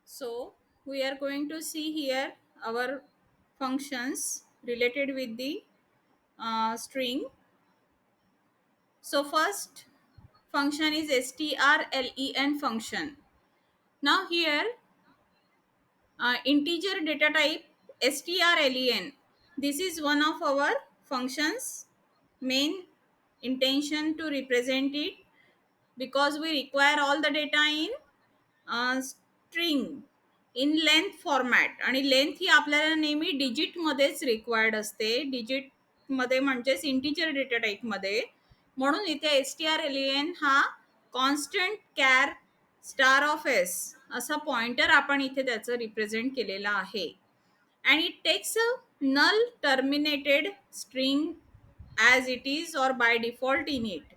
So we are going to see here our functions related with the string. So first function is strlen function. Now here integer data type strlen. This is one of our functions main intention to represent it because we require all the data in string in length format आणि length ही आपल्याला नेहमी डिजिटमध्येच required असते डिजिटमध्ये म्हणजेच integer data टाईपमध्ये म्हणून इथे S T R L N हा constant char star of S असा पॉइंटर आपण इथे त्याचं रिप्रेझेंट केलेला आहे and it takes a null terminated string as it is or by default in it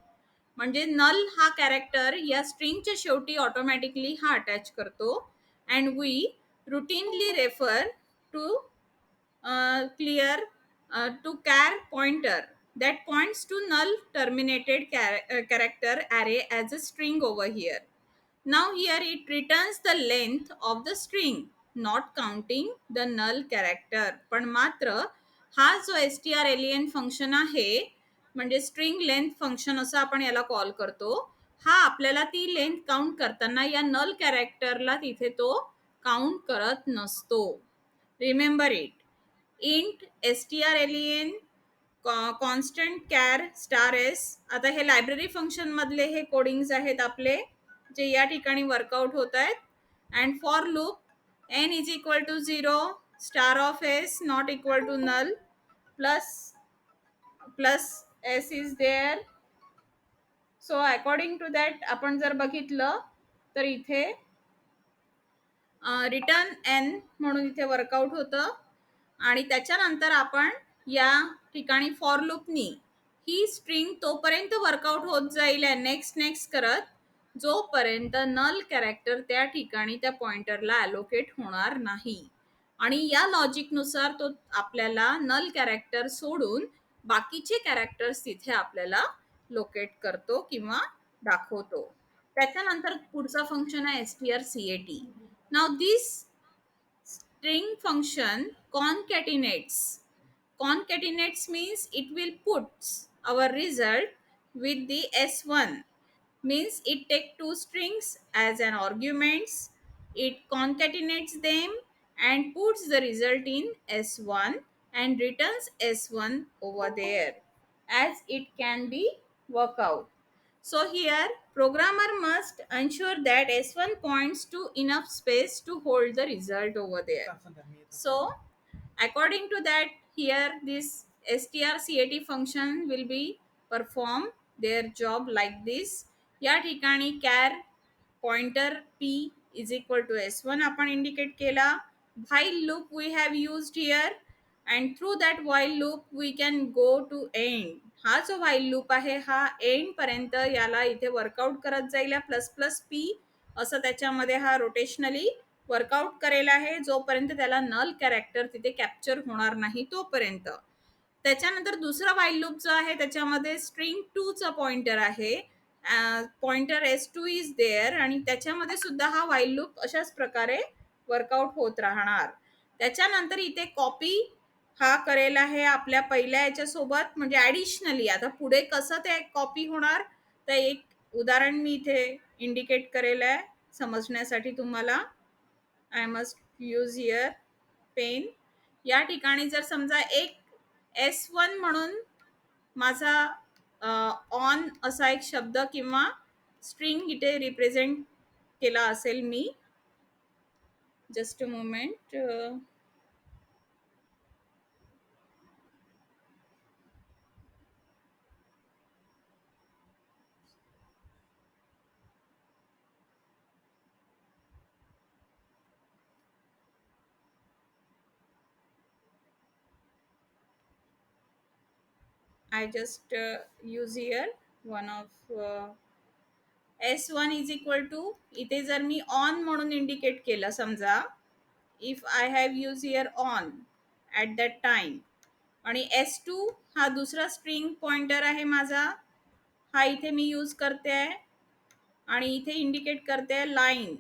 म्हणजे नल हा कॅरेक्टर या स्ट्रिंगच्या शेवटी ऑटोमॅटिकली हा अटॅच करतो and we routinely refer to clear to char pointer that points to null terminated character array as a string over here. Now here it returns the length of the string, not counting the null character. पण मात्र हा जो strlen function आहे म्हणजे string length function असं आपण याला call करतो हा आपल्याला ती लेंथ काउंट करताना या नल कॅरेक्टरला तिथे तो काउंट करत नसतो. Remember it. Int strlen constant char star S. आता हे लायब्ररी फंक्शन मधले हे कोडिंग्स आहेत आपले जे या ठिकाणी वर्कआउट होत आहेत and for loop N is equal to 0 star of S not equal to null plus S is there. So according to that आपण जर बघितलं तर इथे रिटर्न एन म्हणून इथे वर्कआउट होतं आणि त्याच्यानंतर आपण या ठिकाणी फॉर लूपनी ही स्ट्रिंग तोपर्यंत वर्कआउट होत जाईल नेक्स्ट नेक्स्ट करत जोपर्यंत नल कॅरेक्टर त्या ठिकाणी त्या पॉइंटरला ॲलोकेट होणार नाही आणि या लॉजिकनुसार तो आपल्याला नल कॅरेक्टर सोडून बाकीचे कॅरेक्टर्स तिथे आपल्याला लोकेट करतो किंवा दाखवतो. त्याच्यानंतर पुढचा फंक्शन आहे strcat. Now this string function concatenates. Concatenates means it will put our result with the s1, means it take two strings as an arguments, it concatenates them and puts the result in s1 and returns s1 over there as it can be work out. So here programmer must ensure that s1 points to enough space to hold the result over there. So according to that here this strcat function will be perform their job like this. या ठिकाणी char pointer p is equal to s1 आपण indicate केला. while loop we have used here and through that while loop we can go to end. हा जो while loop आहे हा end पर्यंत याला इथे वर्कआउट करत जाईल प्लस प्लस पी असं त्याच्यामध्ये हा रोटेशनली वर्कआउट करेल आहे जोपर्यंत त्याला नल कॅरेक्टर तिथे कॅप्चर होणार नाही तोपर्यंत. त्याच्यानंतर दुसरा वाईल लूप जो आहे त्याच्यामध्ये स्ट्रिंग 2 चा पॉइंटर आहे पॉइंटर s2 इज देअर आणि त्याच्यामध्ये सुद्धा हा वाईल लूप अशाच प्रकारे वर्कआउट होत राहणार. त्याच्यानंतर इथे कॉपी हा करेल आहे आपल्या पहिल्या याच्यासोबत म्हणजे ॲडिशनली आता पुढे कसं ते कॉपी होणार तर एक उदाहरण मी इथे इंडिकेट करेल आहे समजण्यासाठी तुम्हाला. I must use here pen. या ठिकाणी जर समजा एक s1 म्हणून माझा ऑन असा एक शब्द किंवा स्ट्रिंग इथे रिप्रेझेंट केला असेल मी. Just a moment. I just use here one of s1 is equal to इथे जर मी ऑन म्हणून इंडिकेट केलं समजा if I have use here on at that time आणि s2 हा दुसरा स्ट्रिंग पॉइंटर आहे माझा हा इथे मी यूज करते आहे आणि इथे इंडिकेट करते आहे लाईन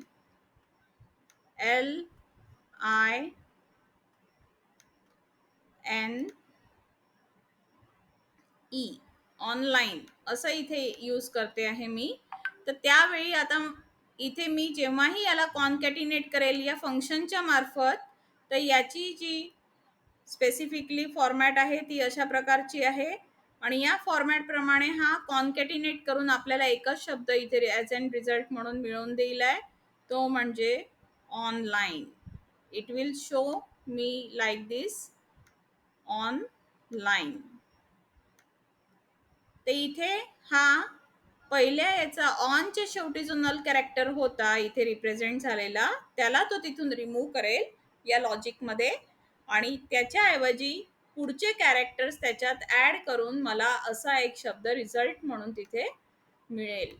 LINE ऑनलाईन असं इथे यूज करते आहे मी. तर त्यावेळी आता इथे मी जेव्हाही याला कॉन्कॅटिनेट करेल या फंक्शनच्या मार्फत, तर याची जी स्पेसिफिकली फॉर्मॅट आहे ती अशा प्रकारची आहे. आणि या फॉर्मॅट प्रमाणे हा कॉन्कॅटिनेट करून आपल्याला एकच शब्द इथे ॲज अँड रिझल्ट म्हणून मिळवून दिला आहे, तो म्हणजे online. It will show me like this, online. तर इथे हा पहिल्या याचा ऑनच्या शेवटी जो नल कॅरेक्टर होता इथे रिप्रेझेंट झालेला, त्याला तो तिथून रिमूव्ह करेल या लॉजिकमध्ये, आणि त्याच्याऐवजी पुढचे कॅरेक्टर्स त्याच्यात ॲड करून मला असा एक शब्द रिझल्ट म्हणून तिथे मिळेल.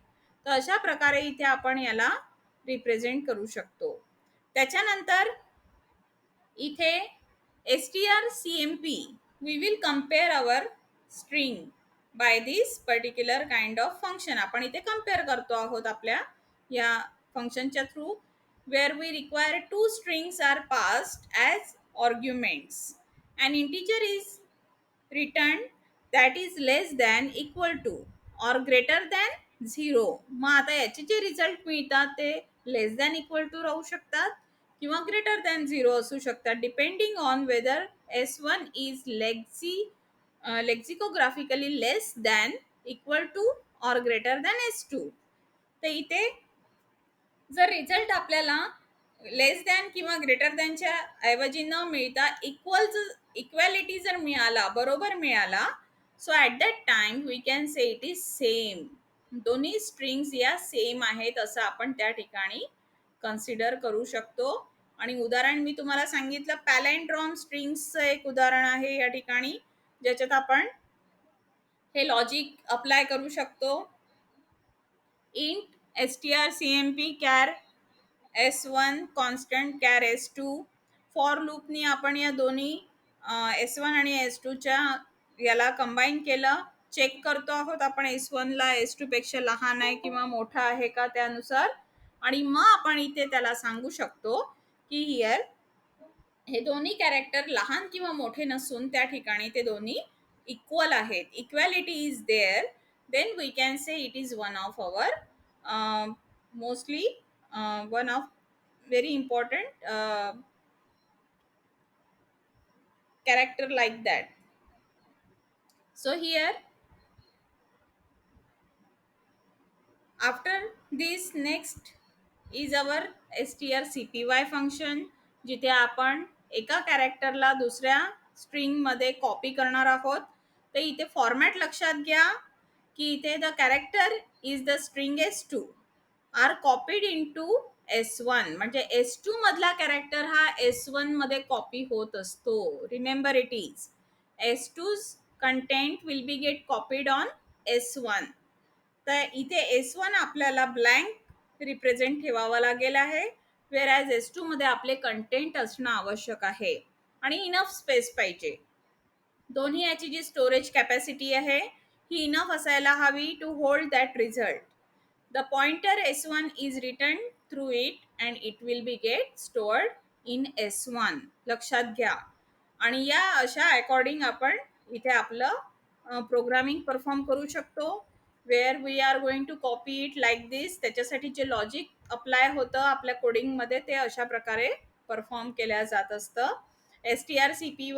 तर अशा प्रकारे इथे आपण याला रिप्रेझेंट करू शकतो. त्याच्यानंतर इथे strcmp, we will compare our string by this particular kind of function. आपण इथे कम्पेअर करतो आहोत आपल्या या फंक्शनच्या through, where we require two strings are passed as arguments. An integer is returned that is less than equal to or greater than 0. मग आता याचे जे रिझल्ट मिळतात ते लेस दॅन इक्वल टू राहू शकतात किंवा ग्रेटर दॅन 0 असू शकतात, depending on whether S1 is lexicographically less than equal to or greater than S2. तर इथे जर रिझल्ट आपल्याला लेस दॅन किंवा ग्रेटर दॅनच्या ऐवजी न मिळता इक्वॅलिटी जर मिळाला, बरोबर मिळाला, so at that time we can say it is same. दोन्ही स्ट्रिंग्स या सेम आहेत असं आपण त्या ठिकाणी कन्सिडर करू शकतो. आणि उदाहरण मी तुम्हाला सांगितलं, पॅलेंड्रॉम स्ट्रिंग्सचं एक उदाहरण आहे या ठिकाणी, ज्याच्यात आपण हे लॉजिक अप्लाय करू शकतो. Int strcmp char S1 constant char S2. For लूपनी आपण या दोन्ही S1 आणि S2च्या याला कंबाईन केलं. चेक करतो आहोत आपण S1 ला S2 पेक्षा लहान आहे किंवा मोठा आहे का त्यानुसार, आणि मग आपण इथे त्याला सांगू शकतो की हियर हे दोन्ही कॅरेक्टर लहान किंवा मोठे नसून त्या ठिकाणी ते दोन्ही इक्वल आहेत. Equality is there, then we can say it is one of our mostly one of very important character like that. So here after this next is our strcpy function, जिथे आपण एका कॅरेक्टरला दुसऱ्या स्ट्रिंग मध्ये copy करणार आहोत. तर इथे format लक्षात घ्या की इथे the character is the string S2 are copied into S1, म्हणजे S2 मधला कॅरेक्टर हा S1 मध्ये कॉपी होत असतो. Remember it is S2's content will be get copied on S1. तर इथे S1 आपल्याला ब्लँक रिप्रेझेंट ठेवावा लागेल आहे, वेअर ॲज S2 मध्ये आपले कंटेंट असणं आवश्यक आहे आणि इनफ स्पेस पाहिजे. दोन्ही याची जी स्टोरेज कॅपॅसिटी आहे ही इनफ असायला हवी to hold that result. The pointer S1 is written through it and it will be get stored in S1. लक्षात घ्या. आणि या अशा अकॉर्डिंग आपण इथे आपलं प्रोग्रामिंग परफॉर्म करू शकतो, where we are going to copy it like this. त्याच्यासाठी जे लॉजिक अप्लाय होतं आपल्या कोडिंगमध्ये ते अशा प्रकारे परफॉर्म केल्या जात असतं. strcpy,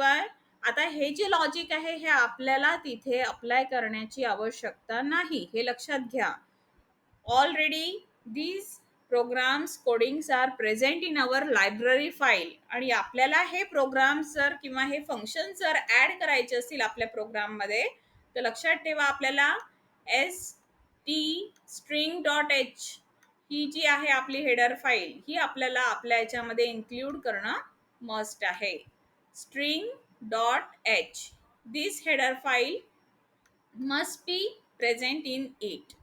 आता हे जे लॉजिक आहे हे आपल्याला तिथे अप्लाय करण्याची आवश्यकता नाही, हे लक्षात घ्या. Already these programs codings are present in our library file, आणि आपल्याला हे प्रोग्राम्स जर किंवा हे फंक्शन जर ऍड करायचे असतील आपल्या प्रोग्राम मध्ये, तर लक्षात ठेवा आपल्याला string.h ही जी आहे आपली हेडर फाईल, ही आपल्याला आपल्या याच्यामध्ये इन्क्लूड करणं मस्ट आहे. string.h, this header file must be present in it,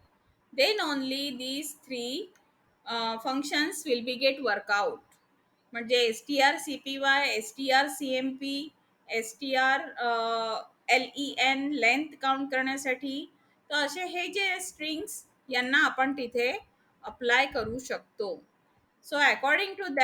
then only these three functions will be get work out. म्हणजे strcpy, strcmp, strlen length count करण्यासाठी, तर असे हे जे स्ट्रिंग्स यांना आपण तिथे अप्लाय करू शकतो. So according to